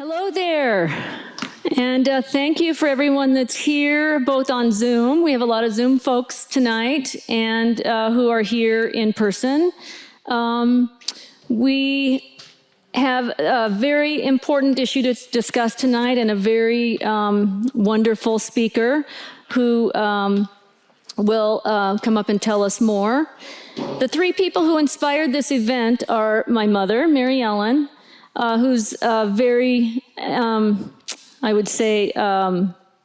Hello there, and thank you for everyone that's here, both on Zoom. We have a lot of Zoom folks tonight, and who are here in person. We have a very important issue to discuss tonight, and a very wonderful speaker who will come up and tell us more. The three people who inspired this event are my mother, Mary Ellen, who's very, I would say,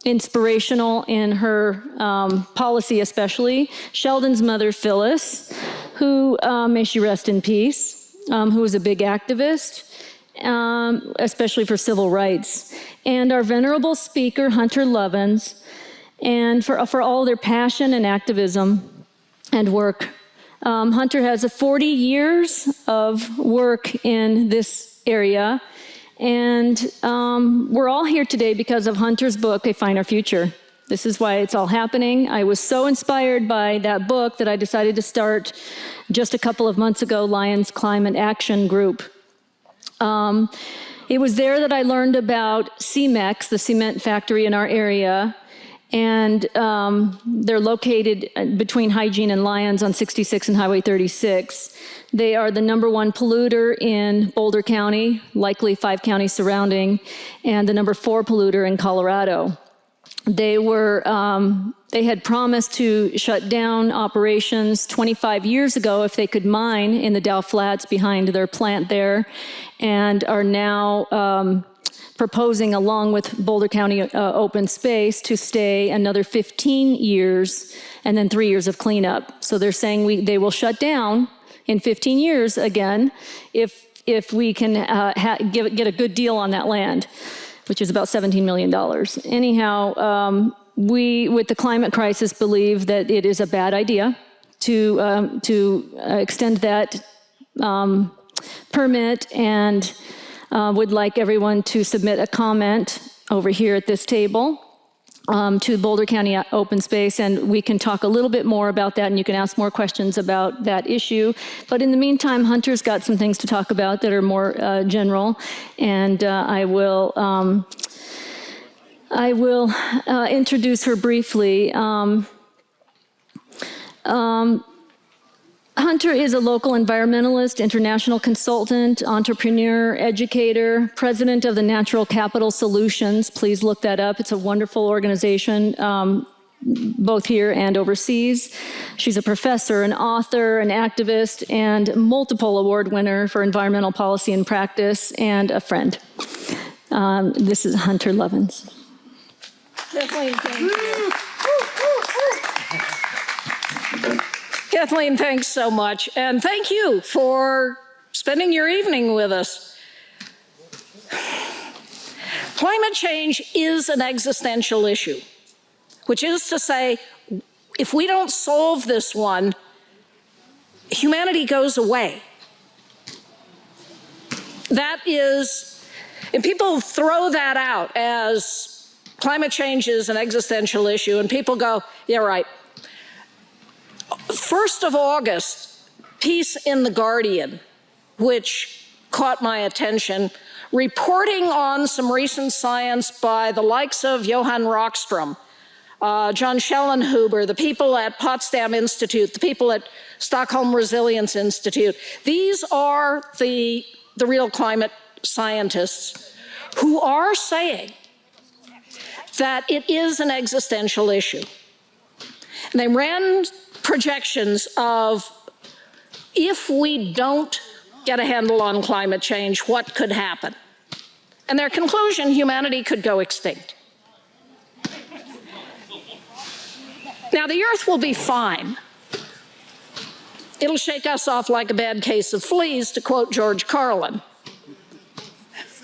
inspirational in her policy especially. Sheldon's mother, Phyllis, who, may she rest in peace, who was a big activist, especially for civil rights. And our venerable speaker, Hunter Lovins, and for all their passion and activism and work. Hunter has 40 years of work in this area, and we're all here today because of Hunter's book, Define Our Future. This is why it's all happening. I was so inspired by that book that I decided to start just a couple of months ago, Lyons Climate Action Group. It was there that I learned about CEMEX, the cement factory in our area, and they're located between Hygiene and Lyons on 66 and Highway 36. They are the #1 polluter in Boulder County, likely 5 counties surrounding, and the #4 polluter in Colorado. They had promised to shut down operations 25 years ago if they could mine in the Dow Flats behind their plant there, and are now proposing, along with Boulder County Open Space, to stay another 15 years and then 3 years of cleanup. So they're saying they will shut down in 15 years again if we can get a good deal on that land, which is about $17 million. Anyhow, we, with the climate crisis, believe that it is a bad idea to extend that permit, and would like everyone to submit a comment over here at this table to Boulder County Open Space, and we can talk a little bit more about that, and you can ask more questions about that issue. But in the meantime, Hunter's got some things to talk about that are more general, and I will introduce her briefly. Hunter is a local environmentalist, international consultant, entrepreneur, educator, president of the Natural Capital Solutions. Please look that up. It's a wonderful organization, both here and overseas. She's a professor, an author, an activist, and multiple award winner for environmental policy and practice, and a friend. This is Hunter Lovins. Kathleen, thank you. Kathleen, thanks so much. And thank you for spending your evening with us. Climate change is an existential issue, which is to say, if we don't solve this one, humanity goes away. That is, and people throw that out as climate change is an existential issue, and people go, yeah, right. 1st of August, piece in The Guardian, which caught my attention, reporting on some recent science by the likes of Johan Rockström, John Schellenhuber, the people at Potsdam Institute, the people at Stockholm Resilience Institute. These are the real climate scientists who are saying that it is an existential issue. And they ran projections of, if we don't get a handle on climate change, what could happen? And their conclusion, humanity could go extinct. Now, the Earth will be fine. It'll shake us off like a bad case of fleas, to quote George Carlin.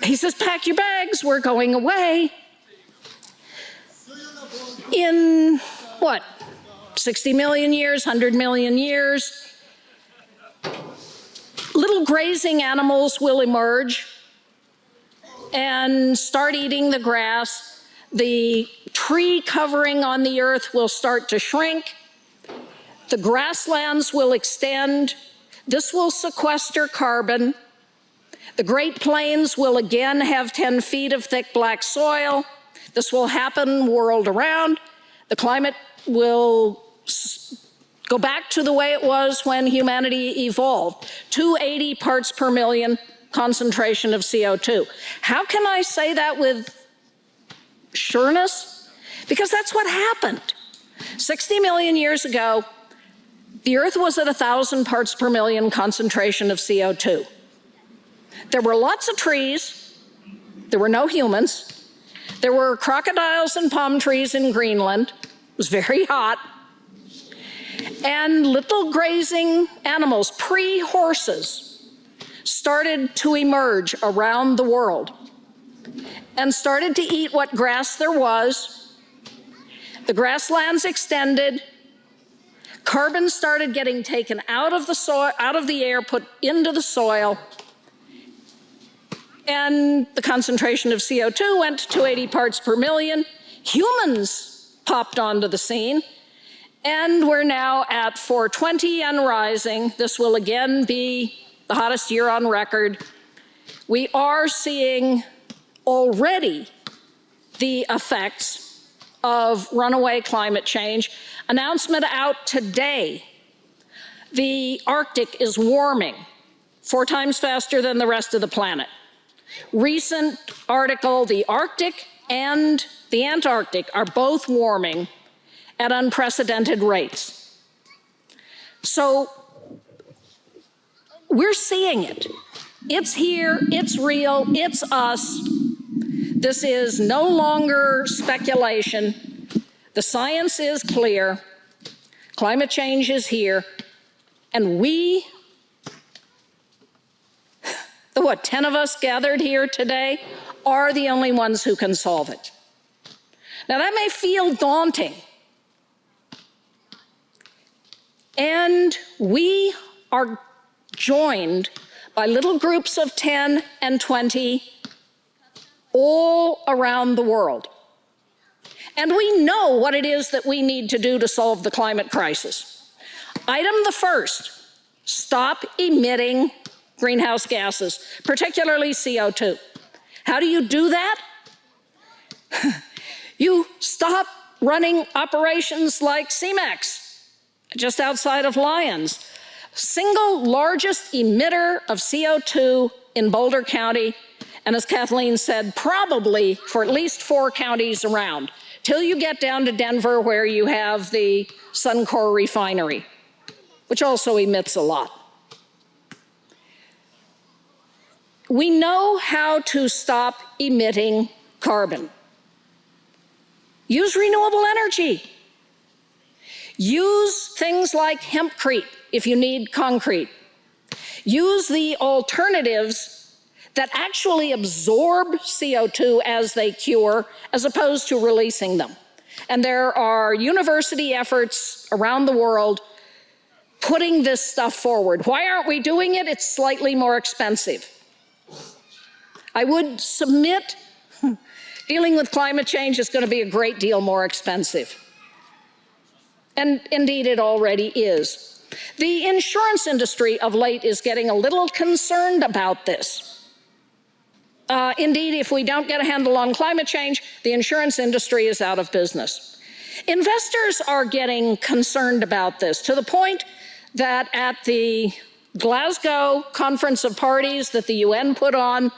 He says, pack your bags, we're going away. In, what, 60 million years, 100 million years, little grazing animals will emerge and start eating the grass. The tree covering on the earth will start to shrink. The grasslands will extend. This will sequester carbon. The Great Plains will again have 10 feet of thick black soil. This will happen world around. The climate will go back to the way it was when humanity evolved, 280 parts per million concentration of CO2. How can I say that with sureness? Because that's what happened. 60 million years ago, the Earth was at 1,000 parts per million concentration of CO2. There were lots of trees. There were no humans. There were crocodiles and palm trees in Greenland. It was very hot. And little grazing animals, pre-horses, started to emerge around the world and started to eat what grass there was. The grasslands extended. Carbon started getting taken out of the soil, out of the air, put into the soil. And the concentration of CO2 went to 280 parts per million. Humans popped onto the scene. And we're now at 420 and rising. This will again be the hottest year on record. We are seeing already the effects of runaway climate change. Announcement out today. The Arctic is warming 4 times faster than the rest of the planet. Recent article, the Arctic and the Antarctic are both warming at unprecedented rates. So we're seeing it. It's here, it's real, it's us. This is no longer speculation. The science is clear. Climate change is here. And we, the 10 of us gathered here today, are the only ones who can solve it. Now that may feel daunting. And we are joined by little groups of 10 and 20 all around the world. And we know what it is that we need to do to solve the climate crisis. Item the first, stop emitting greenhouse gases, particularly CO2. How do you do that? You stop running operations like CMAX, just outside of Lyons, single largest emitter of CO2 in Boulder County, and as Kathleen said, probably for at least 4 counties around, till you get down to Denver where you have the Suncor refinery, which also emits a lot. We know how to stop emitting carbon. Use renewable energy. Use things like hempcrete if you need concrete. Use the alternatives that actually absorb CO2 as they cure, as opposed to releasing them. And there are university efforts around the world putting this stuff forward. Why aren't we doing it? It's slightly more expensive. I would submit dealing with climate change is going to be a great deal more expensive. And indeed, it already is. The insurance industry of late is getting a little concerned about this. Indeed, if we don't get a handle on climate change, the insurance industry is out of business. Investors are getting concerned about this to the point that at the Glasgow Conference of Parties that the UN put on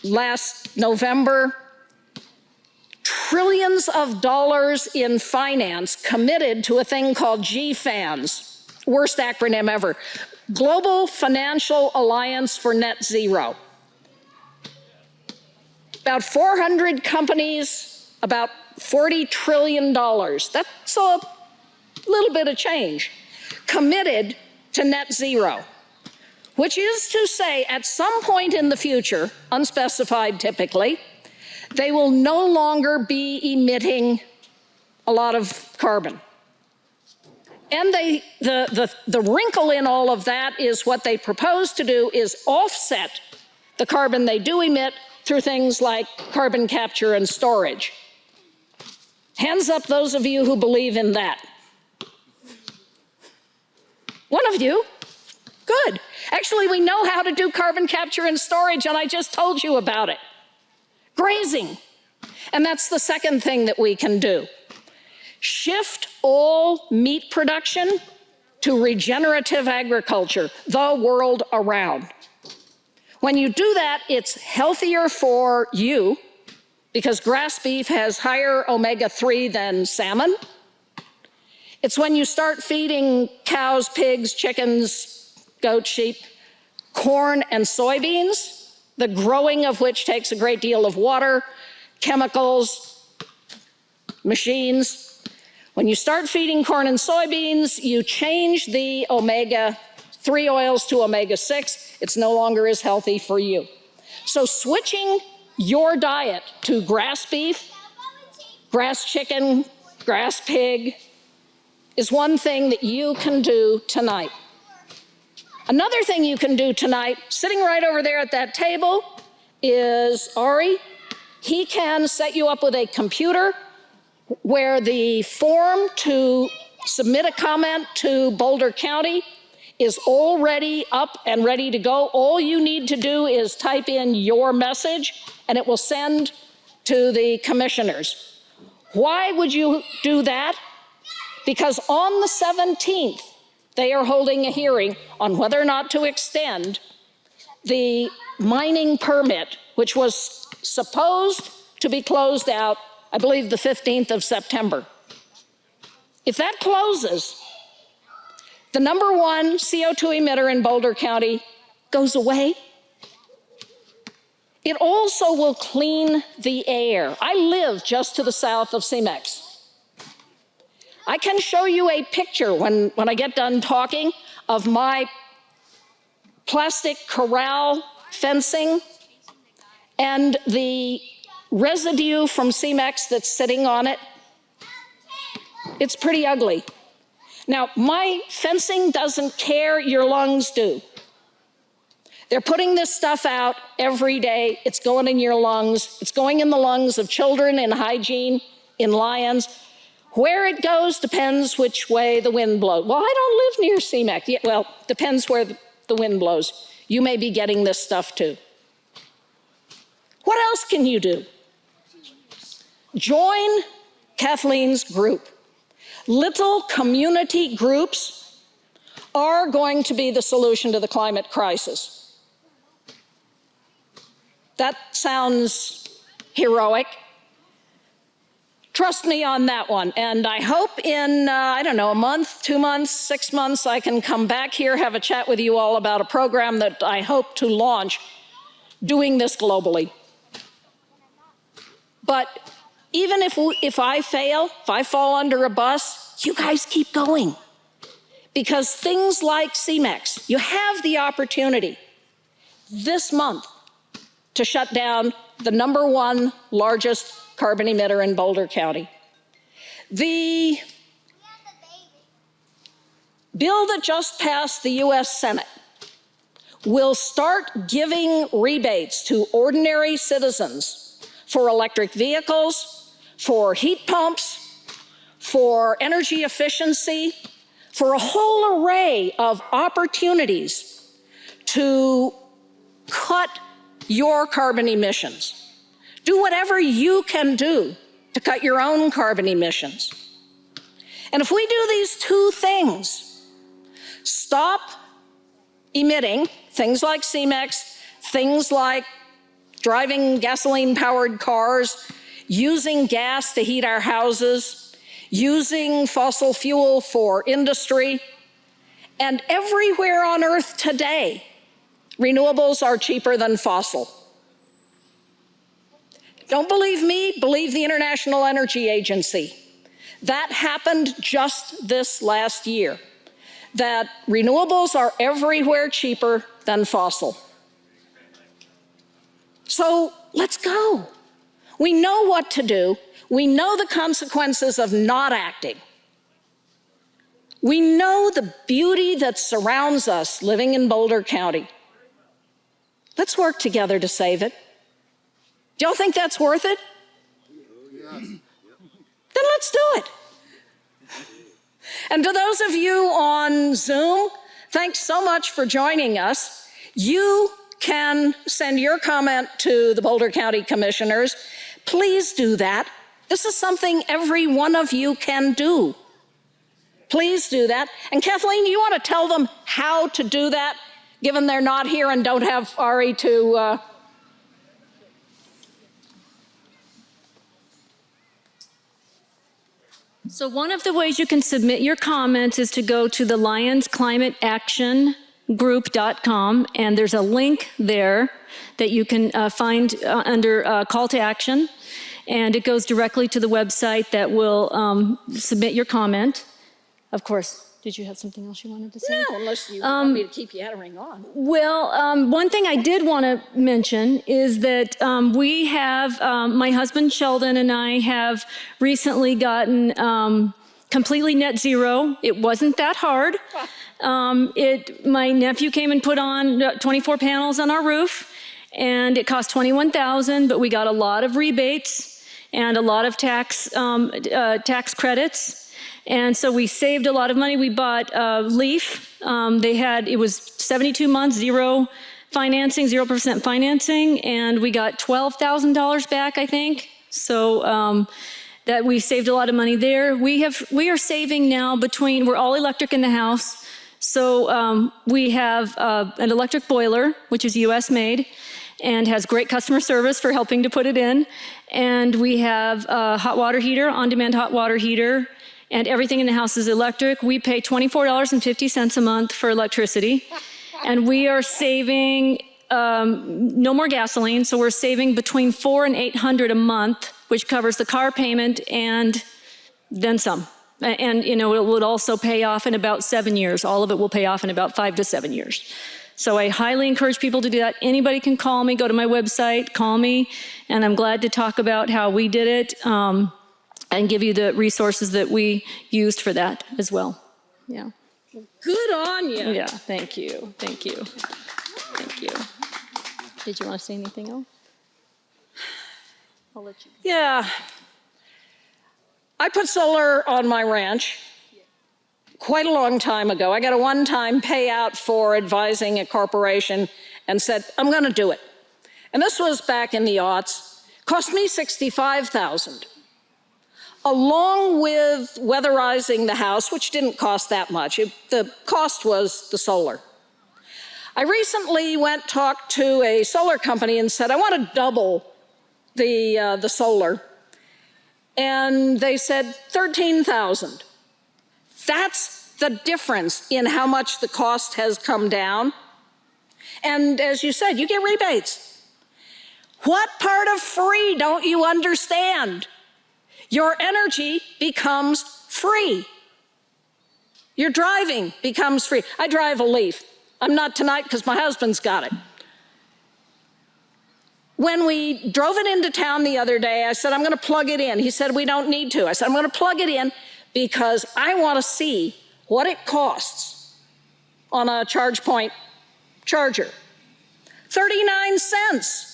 last November, trillions of dollars in finance committed to a thing called GFANZ, worst acronym ever, Global Financial Alliance for Net Zero. About 400 companies, about $40 trillion. That's a little bit of change, committed to net zero, which is to say at some point in the future, unspecified typically, they will no longer be emitting a lot of carbon. And the wrinkle in all of that is what they propose to do is offset the carbon they do emit through things like carbon capture and storage. Hands up those of you who believe in that. One of you. Good. Actually, we know how to do carbon capture and storage, and I just told you about it. Grazing. And that's the second thing that we can do. Shift all meat production to regenerative agriculture, the world around. When you do that, it's healthier for you because grass beef has higher omega-3 than salmon. It's when you start feeding cows, pigs, chickens, goats, sheep, corn and soybeans, the growing of which takes a great deal of water, chemicals, machines. When you start feeding corn and soybeans, you change the omega-3 oils to omega-6. It's no longer as healthy for you. So switching your diet to grass beef, grass chicken, grass pig is one thing that you can do tonight. Another thing you can do tonight, sitting right over there at that table, is Ari. He can set you up with a computer where the form to submit a comment to Boulder County is already up and ready to go. All you need to do is type in your message and it will send to the commissioners. Why would you do that? Because on the 17th, they are holding a hearing on whether or not to extend the mining permit, which was supposed to be closed out, I believe, the 15th of September. If that closes, the #1 CO2 emitter in Boulder County goes away. It also will clean the air. I live just to the south of CEMEX. I can show you a picture when I get done talking of my plastic corral fencing and the residue from CEMEX that's sitting on it. It's pretty ugly. Now, my fencing doesn't care, your lungs do. They're putting this stuff out every day. It's going in your lungs. It's going in the lungs of children in hygiene, in Lyons. Where it goes depends which way the wind blows. Well, I don't live near CEMEX. Yeah, well, depends where the wind blows. You may be getting this stuff too. What else can you do? Join Kathleen's group. Little community groups are going to be the solution to the climate crisis. That sounds heroic. Trust me on that one. And I hope in, I don't know, a month, 2 months, 6 months, I can come back here, have a chat with you all about a program that I hope to launch doing this globally. But even if I fail, if I fall under a bus, you guys keep going. Because things like CEMEX, you have the opportunity this month to shut down the #1 largest carbon emitter in Boulder County. The bill that just passed the US Senate will start giving rebates to ordinary citizens for electric vehicles, for heat pumps, for energy efficiency, for a whole array of opportunities to cut your carbon emissions. Do whatever you can do to cut your own carbon emissions. And if we do these two things, stop emitting things like CEMEX, things like driving gasoline-powered cars, using gas to heat our houses, using fossil fuel for industry, and everywhere on Earth today, renewables are cheaper than fossil. Don't believe me, believe the International Energy Agency. That happened just this last year, that renewables are everywhere cheaper than fossil. So let's go. We know what to do. We know the consequences of not acting. We know the beauty that surrounds us living in Boulder County. Let's work together to save it. Do y'all think that's worth it? Then let's do it. And to those of you on Zoom, thanks so much for joining us. You can send your comment to the Boulder County Commissioners. Please do that. This is something every one of you can do. Please do that. And Kathleen, you want to tell them how to do that, given they're not here and don't have Ari to... So one of the ways you can submit your comments is to go to the lionsclimateactiongroup.com, and there's a link there that you can find under call to action, and it goes directly to the website that will submit your comment. Of course. Did you have something else you wanted to say? No, unless you want me to keep yattering on. Well, one thing I did want to mention is that we have, my husband Sheldon and I have recently gotten completely net zero. It wasn't that hard. My nephew came and put on 24 panels on our roof, and it cost $21,000, but we got a lot of rebates and a lot of tax credits. And so we saved a lot of money. We bought Leaf. It was 72 months, 0% financing, and we got $12,000 back, I think. So that we saved a lot of money there. We are saving now we're all electric in the house. So we have an electric boiler, which is US made, and has great customer service for helping to put it in. And we have a hot water heater, on-demand hot water heater, and everything in the house is electric. We pay $24.50 a month for electricity, and we are saving no more gasoline, so we're saving between $400 and $800 a month, which covers the car payment and then some. And it would also pay off in about 7 years. All of it will pay off in about 5 to 7 years. So I highly encourage people to do that. Anybody can call me, go to my website, call me, and I'm glad to talk about how we did it. And give you the resources that we used for that as well. Yeah. Good on you. Yeah, thank you. Thank you. Thank you. Did you want to say anything else? I'll let you. Yeah. I put solar on my ranch quite a long time ago. I got a one-time payout for advising a corporation and said, I'm going to do it. And this was back in the aughts. Cost me $65,000. Along with weatherizing the house, which didn't cost that much. The cost was the solar. I recently talked to a solar company and said, I want to double the solar. And they said $13,000. That's the difference in how much the cost has come down. And as you said, you get rebates. What part of free don't you understand? Your energy becomes free. Your driving becomes free. I drive a Leaf. I'm not tonight because my husband's got it. When we drove it into town the other day, I said, I'm going to plug it in. He said, we don't need to. I said, I'm going to plug it in because I want to see what it costs on a charge point charger. 39 cents.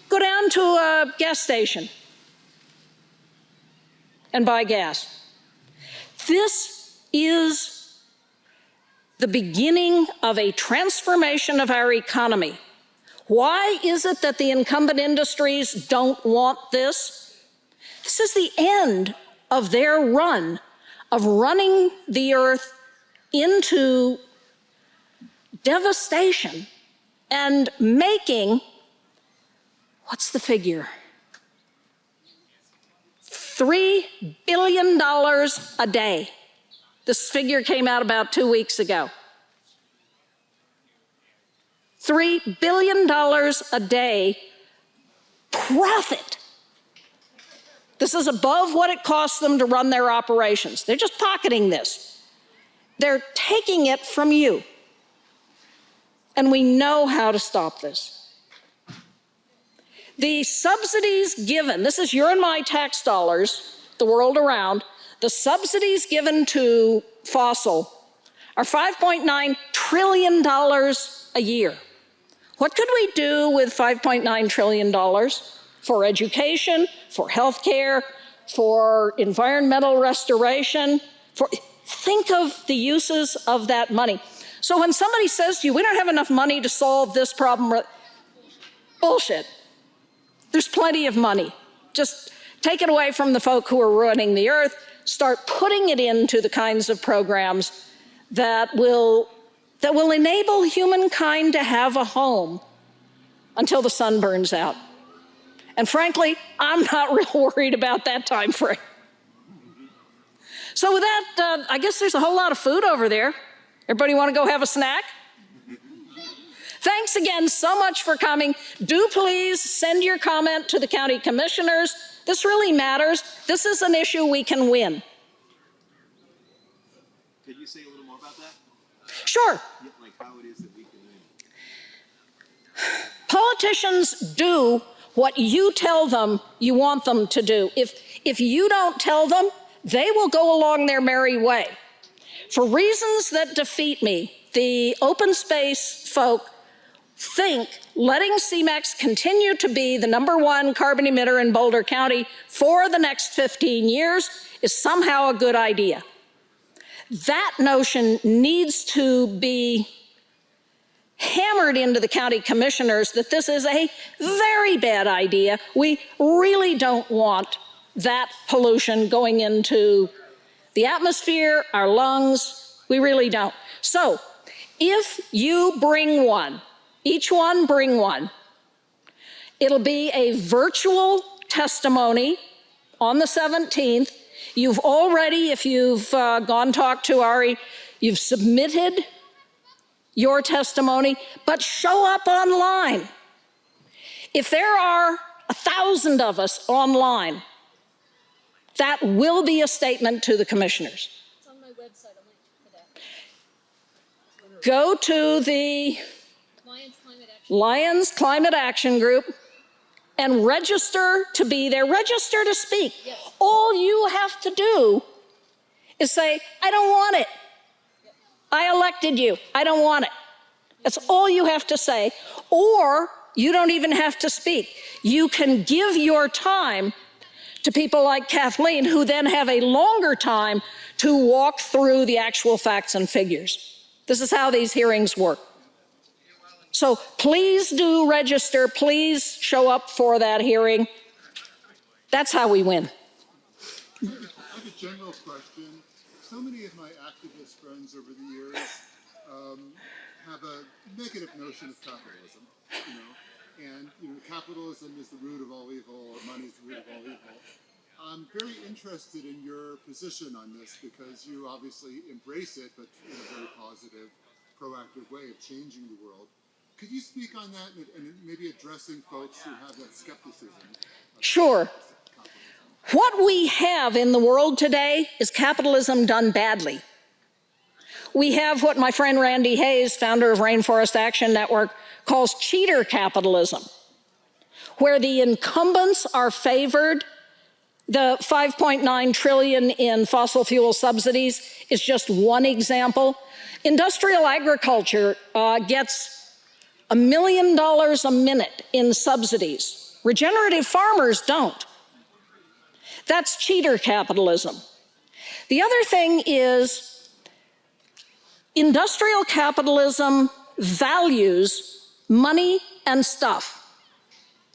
Go down to a gas station and buy gas. This is the beginning of a transformation of our economy. Why is it that the incumbent industries don't want this? This is the end of their run of running the earth into devastation and making, what's the figure? $3 billion a day. This figure came out about 2 weeks ago. $3 billion a day profit. This is above what it costs them to run their operations. They're just pocketing this. They're taking it from you. And we know how to stop this. The subsidies given, this is your and my tax dollars, the world around, the subsidies given to fossil are $5.9 trillion a year. What could we do with $5.9 trillion for education, for healthcare, for environmental restoration? think of the uses of that money. So when somebody says to you, we don't have enough money to solve this problem, bullshit. There's plenty of money. Just take it away from the folk who are ruining the earth, start putting it into the kinds of programs that will enable humankind to have a home until the sun burns out. And frankly, I'm not real worried about that time frame. So with that, I guess there's a whole lot of food over there. Everybody want to go have a snack? Thanks again so much for coming. Do please send your comment to the county commissioners. This really matters. This is an issue we can win. Could you say a little more about that? Sure. Yeah, like how it is that we can win. Politicians do what you tell them you want them to do. If you don't tell them, they will go along their merry way. For reasons that defeat me, the open space folk think letting CMEX continue to be the #1 carbon emitter in Boulder County for the next 15 years is somehow a good idea. That notion needs to be hammered into the county commissioners that this is a very bad idea. We really don't want that pollution going into the atmosphere, our lungs. We really don't. So if you bring one, each one bring one, it'll be a virtual testimony on the 17th. You've already, if you've gone talk to Ari, you've submitted your testimony, but show up online. If there are 1,000 of us online, that will be a statement to the commissioners. It's on my website, a link for that. Go to the Lyons Climate Action Group and register to be there, register to speak. Yes. All you have to do is say, I don't want it. I elected you, I don't want it. That's all you have to say. Or you don't even have to speak. You can give your time to people like Kathleen, who then have a longer time to walk through the actual facts and figures. This is how these hearings work. So please do register, please show up for that hearing. That's how we win. I have a general question. So many of my activist friends over the years have a negative notion of capitalism, and capitalism is the root of all evil, or money is the root of all evil. I'm very interested in your position on this because you obviously embrace it, but in a very positive, proactive way of changing the world. Could you speak on that and maybe addressing folks who have that skepticism? Sure. What we have in the world today is capitalism done badly. We have what my friend Randy Hayes, founder of Rainforest Action Network, calls cheater capitalism, where the incumbents are favored. The $5.9 trillion in fossil fuel subsidies is just one example. Industrial agriculture gets $1 million a minute in subsidies. Regenerative farmers don't. That's cheater capitalism. The other thing is industrial capitalism values money and stuff.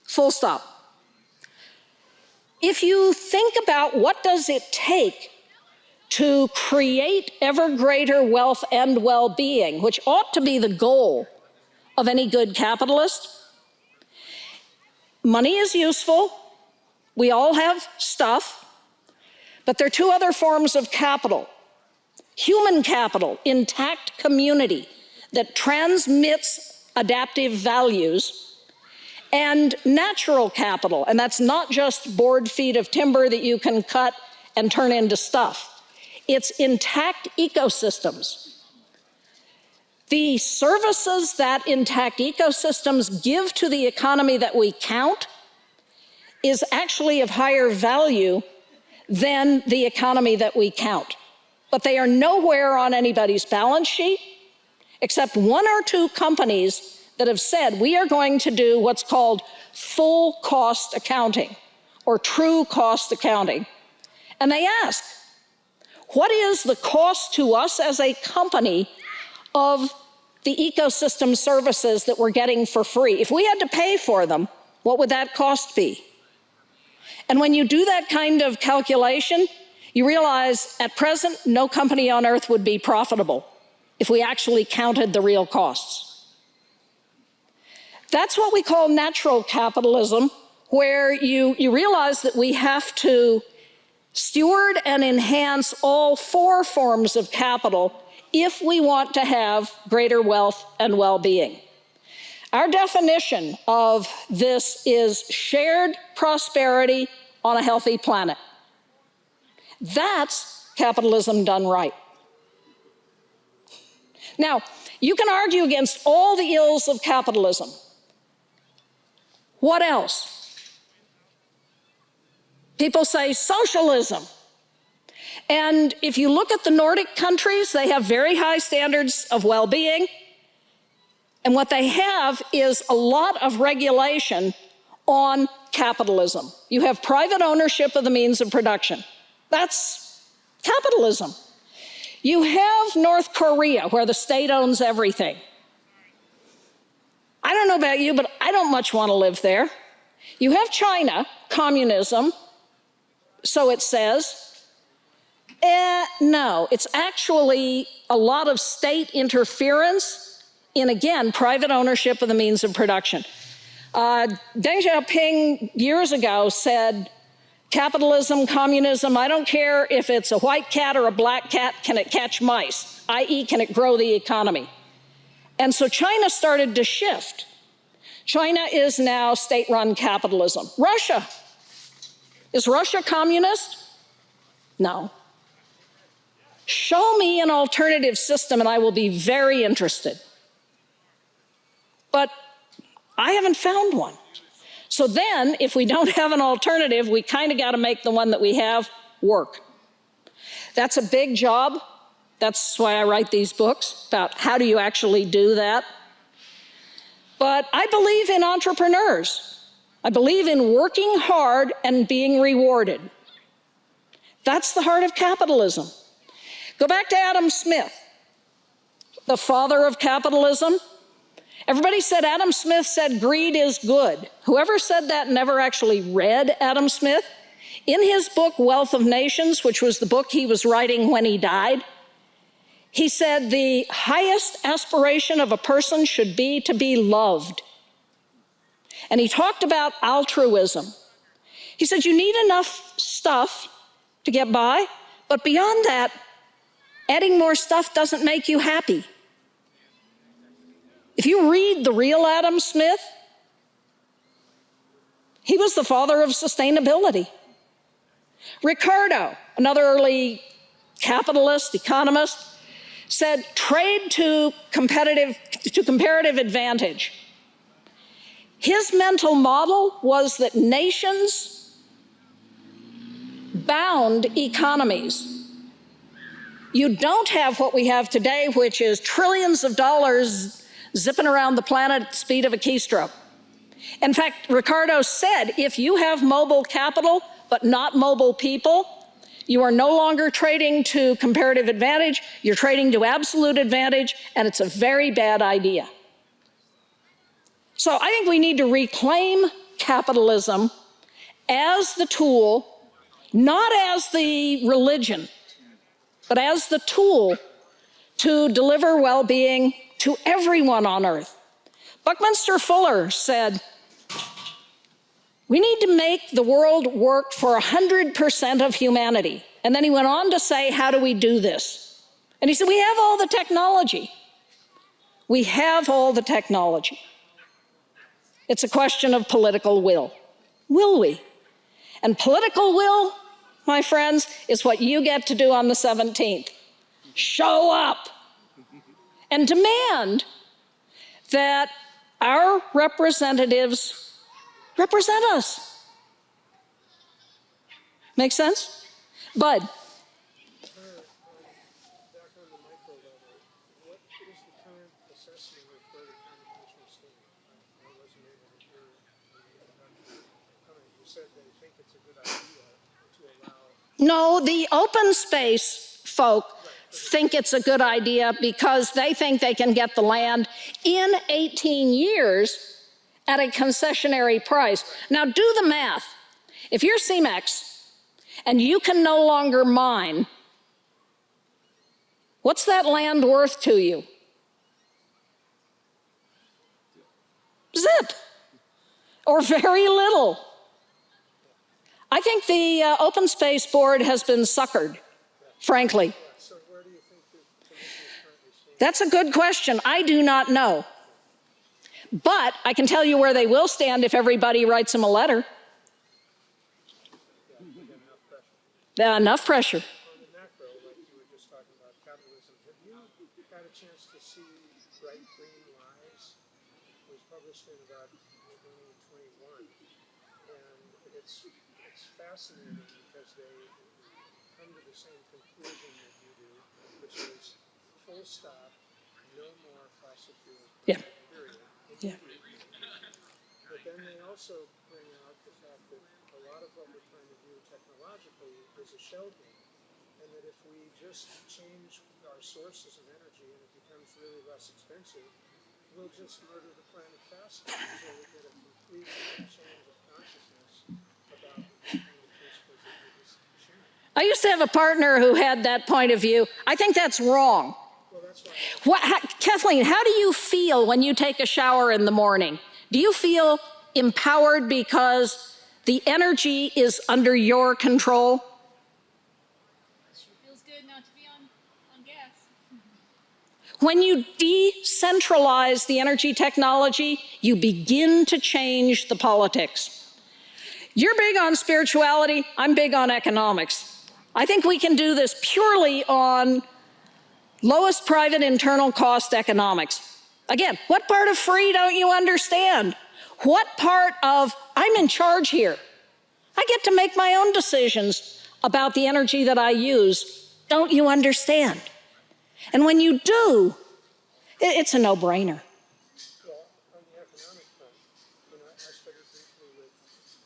Full stop. If you think about what does it take to create ever greater wealth and well-being, which ought to be the goal of any good capitalist, money is useful. We all have stuff, but there are two other forms of capital. Human capital, intact community that transmits adaptive values, and natural capital, and that's not just board feet of timber that you can cut and turn into stuff. It's intact ecosystems. The services that intact ecosystems give to the economy that we count is actually of higher value than the economy that we count. But they are nowhere on anybody's balance sheet, except one or two companies that have said, we are going to do what's called full cost accounting or true cost accounting. And they ask, What is the cost to us as a company of the ecosystem services that we're getting for free? If we had to pay for them, what would that cost be? And when you do that kind of calculation, you realize at present, no company on earth would be profitable if we actually counted the real costs. That's what we call natural capitalism, where you realize that we have to steward and enhance all four forms of capital if we want to have greater wealth and well-being. Our definition of this is shared prosperity on a healthy planet. That's capitalism done right. Now, you can argue against all the ills of capitalism. What else? People say socialism. And if you look at the Nordic countries, they have very high standards of well-being. And what they have is a lot of regulation on capitalism. You have private ownership of the means of production. That's capitalism. You have North Korea, where the state owns everything. I don't know about you, but I don't much want to live there. You have China, communism, so it says. No, it's actually a lot of state interference in, again, private ownership of the means of production. Deng Xiaoping years ago said, capitalism, communism, I don't care if it's a white cat or a black cat, can it catch mice? i.e., can it grow the economy? And so China started to shift. China is now state-run capitalism. Russia. Is Russia communist? No. Show me an alternative system and I will be very interested. But I haven't found one. So then, if we don't have an alternative, we kind of got to make the one that we have work. That's a big job. That's why I write these books about how do you actually do that. But I believe in entrepreneurs. I believe in working hard and being rewarded. That's the heart of capitalism. Go back to Adam Smith, the father of capitalism. Everybody said Adam Smith said greed is good. Whoever said that never actually read Adam Smith. In his book, Wealth of Nations, which was the book he was writing when he died, he said the highest aspiration of a person should be to be loved. And he talked about altruism. He said you need enough stuff to get by, but beyond that, adding more stuff doesn't make you happy. If you read the real Adam Smith, he was the father of sustainability. Ricardo, another early capitalist, economist, said trade to comparative advantage. His mental model was that nations bound economies. You don't have what we have today, which is trillions of dollars zipping around the planet at the speed of a keystroke. In fact, Ricardo said, if you have mobile capital but not mobile people, you are no longer trading to comparative advantage, you're trading to absolute advantage, and it's a very bad idea. So I think we need to reclaim capitalism as the tool, not as the religion, but as the tool to deliver well-being to everyone on earth. Buckminster Fuller said, we need to make the world work for 100% of humanity. And then he went on to say, how do we do this? And he said, we have all the technology. We have all the technology. It's a question of political will. Will we? And political will, my friends, is what you get to do on the 17th. Show up and demand that our representatives represent us. Make sense? Bud. Back on the micro level, what is the current assessment of where the computational state? I wasn't able to hear the introduction. You said they think it's a good idea to allow. No, the open space folk think it's a good idea because they think they can get the land in 18 years at a concessionary price. Now do the math. If you're CEMEX and you can no longer mine, what's that land worth to you? Zip, or very little. I think the Open Space Board has been suckered, frankly. So where do you think the commission is currently standing? That's a good question. I do not know. But I can tell you where they will stand if everybody writes them a letter. Enough pressure. On the macro, like you were just talking about capitalism, have you had a chance to see Bright Green Lies? It was published in about 2021, and it's fascinating because they come to the same conclusion that you do, which is full stop, no more fossil fuel. Yeah. Period. Yeah. But then they also bring out the fact that a lot of what we're trying to do technologically is a shell game, and that if we just change our sources of energy and it becomes really less expensive, we'll just murder the planet faster. So we get a complete change of consciousness about the kind of principles that we just shared. I used to have a partner who had that point of view. I think that's wrong. Well, that's why. Kathleen, how do you feel when you take a shower in the morning? Do you feel empowered because the energy is under your control? Sure feels good not to be on gas. When you decentralize the energy technology, you begin to change the politics. You're big on spirituality, I'm big on economics. I think we can do this purely on lowest private internal cost economics. Again, what part of free don't you understand? What part of I'm in charge here? I get to make my own decisions about the energy that I use. Don't you understand? And when you do, it's a no-brainer. Well, on the economic front, I studied briefly with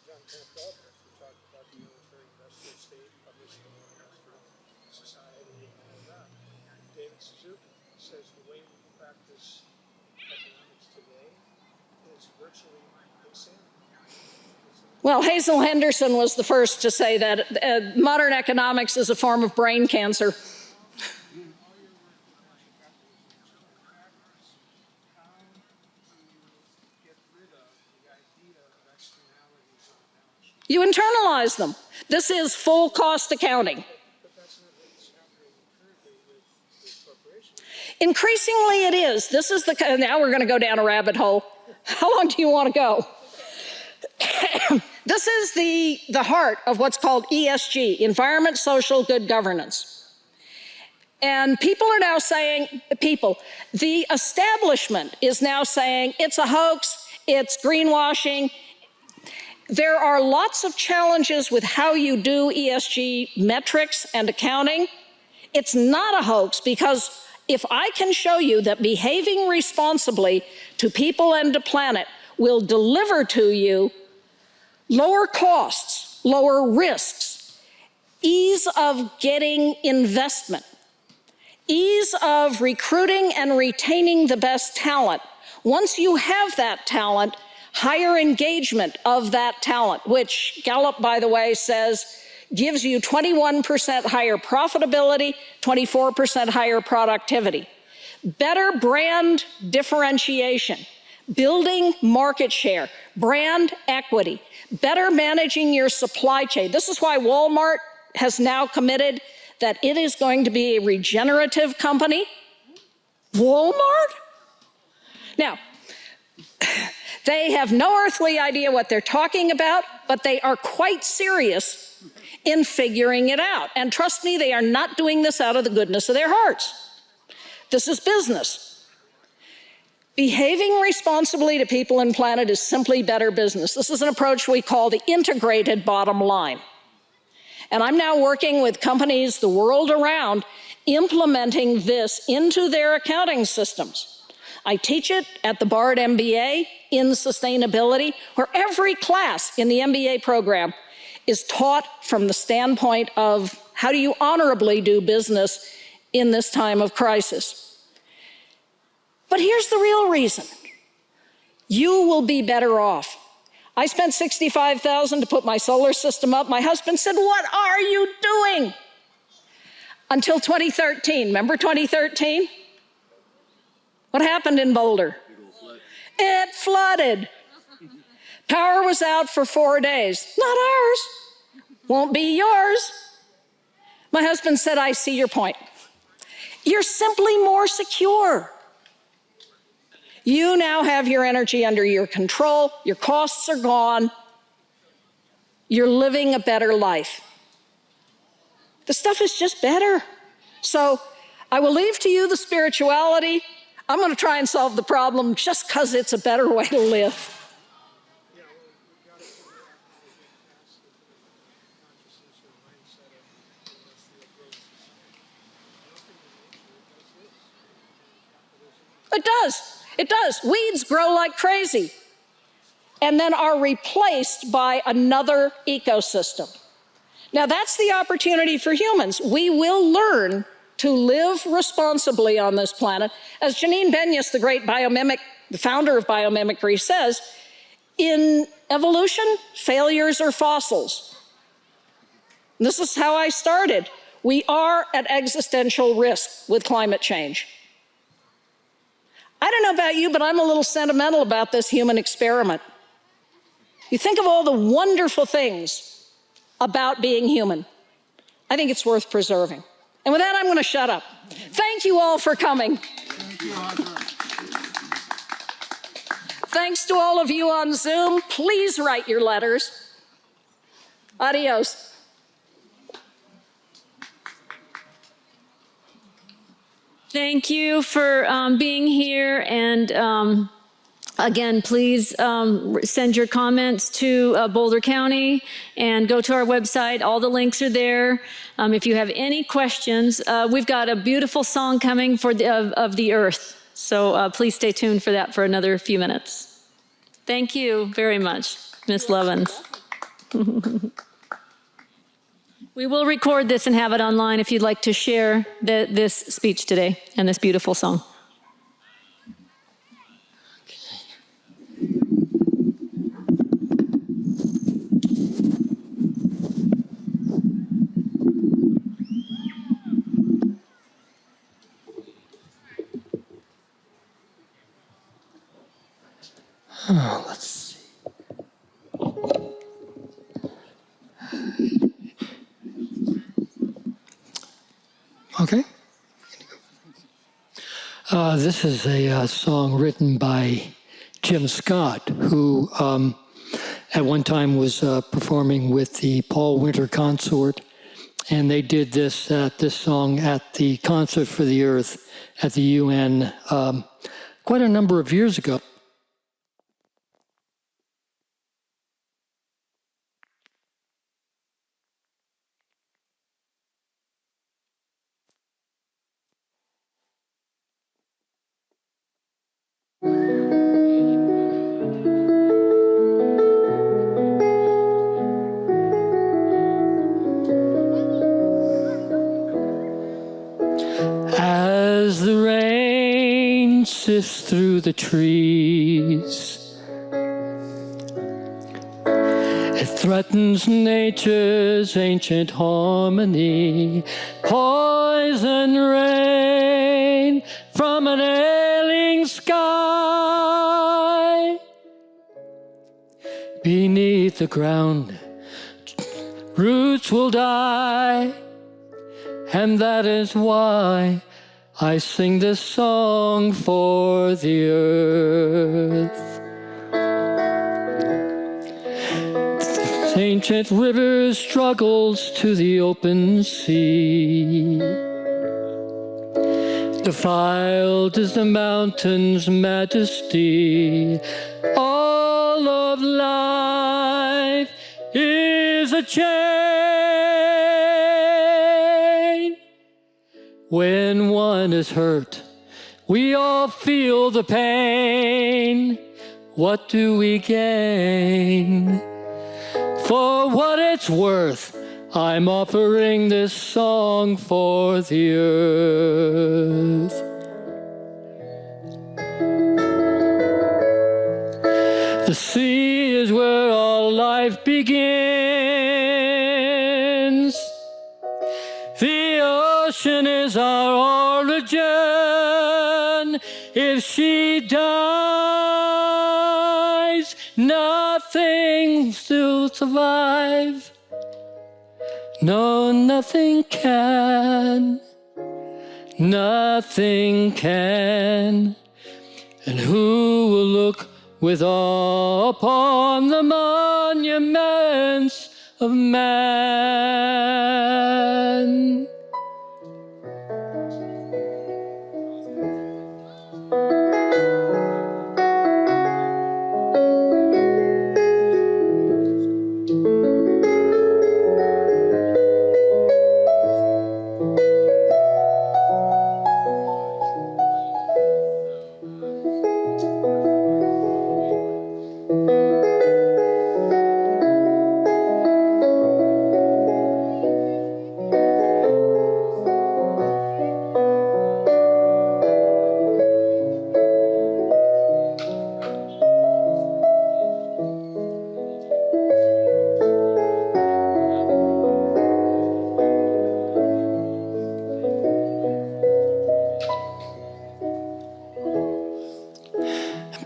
John Kenneth Galbraith, who talked about the military industrial state, published in the Industrial Society, and all that. David Suzuki says the way we practice economics today is virtually insanity. Well, Hazel Henderson was the first to say that modern economics is a form of brain cancer. You internalize them. This is full cost accounting. But that's not what's happening currently with corporations. Increasingly it is. This is now we're going to go down a rabbit hole. How long do you want to go? This is the heart of what's called ESG, environment, social, good governance. And people are now saying, the establishment is now saying it's a hoax, it's greenwashing. There are lots of challenges with how you do ESG metrics and accounting. It's not a hoax because if I can show you that behaving responsibly to people and to planet will deliver to you lower costs, lower risks, ease of getting investment, ease of recruiting and retaining the best talent. Once you have that talent, higher engagement of that talent, which Gallup, by the way, says gives you 21% higher profitability, 24% higher productivity. Better brand differentiation, building market share, brand equity, better managing your supply chain. This is why Walmart has now committed that it is going to be a regenerative company. Walmart? Now, they have no earthly idea what they're talking about, but they are quite serious in figuring it out. And trust me, they are not doing this out of the goodness of their hearts. This is business. Behaving responsibly to people and planet is simply better business. This is an approach we call the integrated bottom line. And I'm now working with companies the world around implementing this into their accounting systems. I teach it at the Bard MBA in sustainability, where every class in the MBA program is taught from the standpoint of how do you honorably do business in this time of crisis. But here's the real reason. You will be better off. I spent $65,000 to put my solar system up. My husband said, "What are you doing?" Until 2013. Remember 2013? What happened in Boulder? It flooded. Power was out for 4 days. Not ours. Won't be yours. My husband said, "I see your point. You're simply more secure. You now have your energy under your control. Your costs are gone. You're living a better life. The stuff is just better." So I will leave to you the spirituality. I'm going to try and solve the problem just because it's a better way to live. Yeah, well, we've got to figure out how to get past the consciousness or mindset of industrial growth society. Nothing in nature does this. And capitalism It does. It does. Weeds grow like crazy and then are replaced by another ecosystem. Now, that's the opportunity for humans. We will learn to live responsibly on this planet. As Janine Benyus, the great biomimic, the founder of biomimicry, says, in evolution, failures are fossils. And this is how I started. We are at existential risk with climate change. I don't know about you, but I'm a little sentimental about this human experiment. You think of all the wonderful things about being human. I think it's worth preserving. And with that, I'm going to shut up. Thank you all for coming. Thank you, Audra. Thanks to all of you on Zoom. Please write your letters. Adios. Thank you for being here, and again, please send your comments to Boulder County and go to our website. All the links are there. If you have any questions, we've got a beautiful song coming for of the earth, so please stay tuned for that for another few minutes. Thank you very much, Ms. Lovins. We will record this and have it online if you'd like to share this speech today and this beautiful song. Let's see. Okay. This is a song written by Jim Scott, who at one time was performing with the Paul Winter Consort, and they did this song at the Concert for the Earth at the UN quite a number of years ago. As the rain sifts through the trees, it threatens nature's ancient harmony. Poison rain from an ailing sky. Beneath the ground, roots will die. And that is why I sing this song for the earth. This ancient river struggles to the open sea. Defiled is the mountain's majesty. All of life is a chain. When one is hurt, we all feel the pain. What do we gain For what it's worth, I'm offering this song for the earth. The sea is where all life begins. The ocean is our origin. If she dies, nothing will survive. No, nothing can. Nothing can. And who will look with awe upon the monuments of man?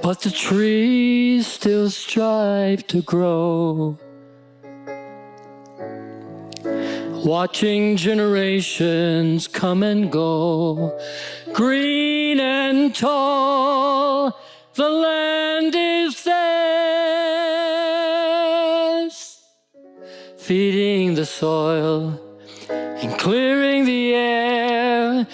But the trees still strive to grow, watching generations come and go. Green and tall, the land is theirs, feeding the soil and clearing the air,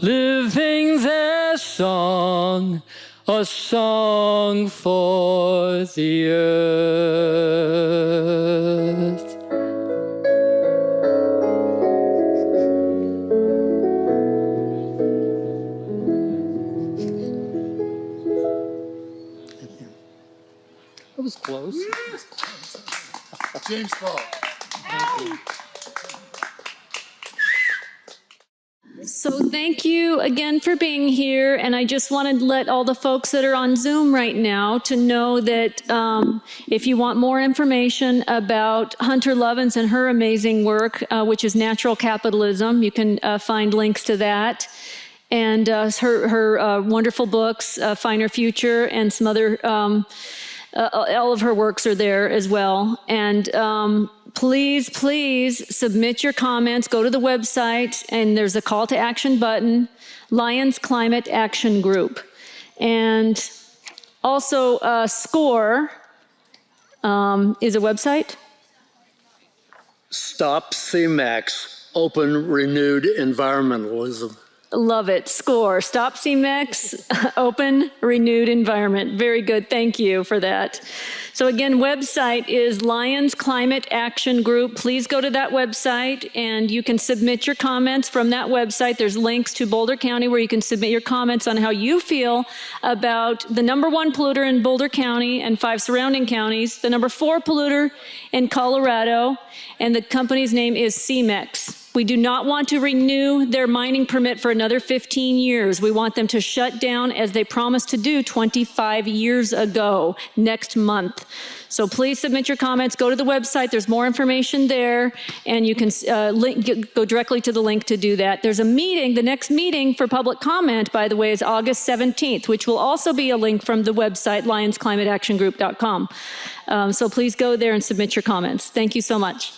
living their song, a song for the earth. That was close. James Paul. So thank you again for being here, and I just wanted to let all the folks that are on Zoom right now to know that if you want more information about Hunter Lovins and her amazing work, which is Natural Capitalism, you can find links to that. And her wonderful books, Finer Future, and some other, all of her works are there as well. And please, please submit your comments. Go to the website, and there's a call to action button, Lyons Climate Action Group. And also, SCORE is a website. Stop CMAX, Open Renewed Environmentalism. Love it. SCORE. Stop CMEX, Open Renewed Environment. Very good. Thank you for that. So again, website is Lyons Climate Action Group. Please go to that website, and you can submit your comments from that website. There's links to Boulder County where you can submit your comments on how you feel about the #1 polluter in Boulder County and 5 surrounding counties, the #4 polluter in Colorado, and the company's name is CMEX. We do not want to renew their mining permit for another 15 years. We want them to shut down as they promised to do 25 years ago, next month. So please submit your comments. Go to the website. There's more information there, and you can go directly to the link to do that. There's a meeting. The next meeting for public comment, by the way, is August 17th, which will also be a link from the website, lyonsclimateactiongroup.com. So please go there and submit your comments. Thank you so much.